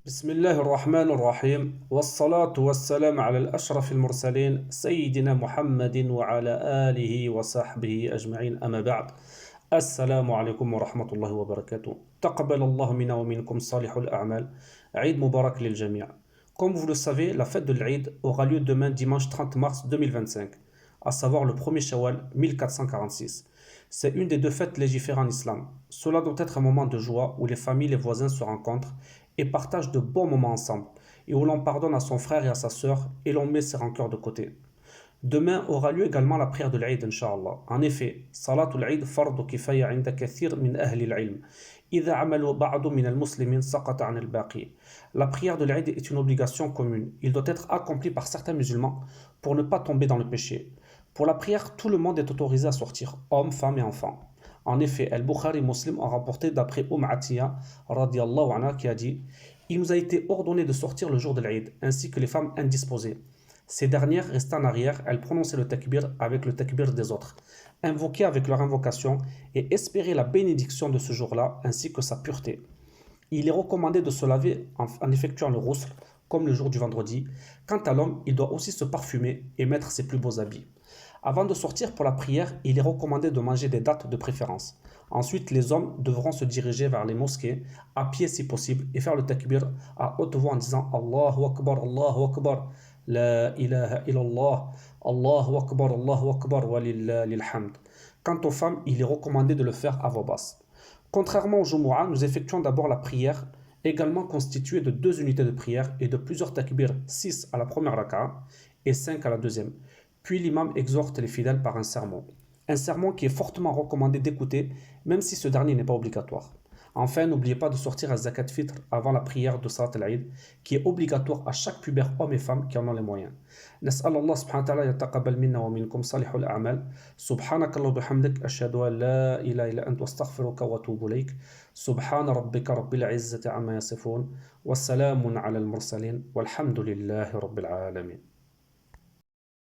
بسم الله الرحمن الرحيم والصلاة والسلام على الأشرف المرسلين سيدنا محمد وعلى آله وصحبه أجمعين أما بعد. السلام عليكم ورحمة الله وبركاته. تقبل الله منا ومنكم صالح الأعمال. عيد مبارك للجميع. Comme vous le savez, la fête de l'Aïd aura lieu demain dimanche 30 mars 2025, à savoir le 1er Shawwal 1446. C'est une des deux fêtes légiférées en islam. Cela doit être un moment de joie où les familles et les voisins se rencontrent et partagent de bons moments ensemble, et où l'on pardonne à son frère et à sa sœur et l'on met ses rancœurs de côté. Demain aura lieu également la prière de l'Aïd, Inch'Allah. En effet, Salatul Aïd fardu kifaya inda kathir min ahli al-ilm. إذا عملوا بعض من المسلمين سقط عن الباقي. La prière de l'Aïd est une obligation commune. Il doit être accompli par certains musulmans pour ne pas tomber dans le péché. Pour la prière, tout le monde est autorisé à sortir, hommes, femmes et enfants. En effet, Al-Bukhari et Muslim ont rapporté d'après Atiya radiallahu anha qui a dit: il nous a été ordonné de sortir le jour de l'Aïd, ainsi que les femmes indisposées. Ces dernières restaient en arrière, elles prononçaient le takbir avec le takbir des autres, invoquaient avec leur invocation et espéraient la bénédiction de ce jour-là ainsi que sa pureté. Il est recommandé de se laver en effectuant le ghusl, comme le jour du vendredi. Quant à l'homme, il doit aussi se parfumer et mettre ses plus beaux habits. Avant de sortir pour la prière, il est recommandé de manger des dattes de préférence. Ensuite, les hommes devront se diriger vers les mosquées, à pied si possible, et faire le takbir à haute voix en disant Allahu Akbar, La ilaha illallah, Allahu Akbar, wa lillahil hamd. Quant aux femmes, il est recommandé de le faire à voix basse. Contrairement au Jumu'ah, nous effectuons d'abord la prière, également constituée de 2 unités de prière et de plusieurs takbirs, 6 à la première raka'a et 5 à la deuxième. Puis l'imam exhorte les fidèles par un sermon. Un sermon qui est fortement recommandé d'écouter, même si ce dernier n'est pas obligatoire. Enfin, n'oubliez pas de sortir à Zakat Fitr avant la prière de Salat al-Aïd, qui est obligatoire à chaque pubère homme et femme qui en ont les moyens. نسأل الله سبحانه وتعالى يتقبل منا ومنكم صالح الأعمال. سبحانك اللهم وبحمدك أشهد أن لا إله إلا أنت واستغفرك وأتوب إليك. سبحان ربك رب العزة عما يصفون والسلام على المرسلين والحمد لله رب العالمين.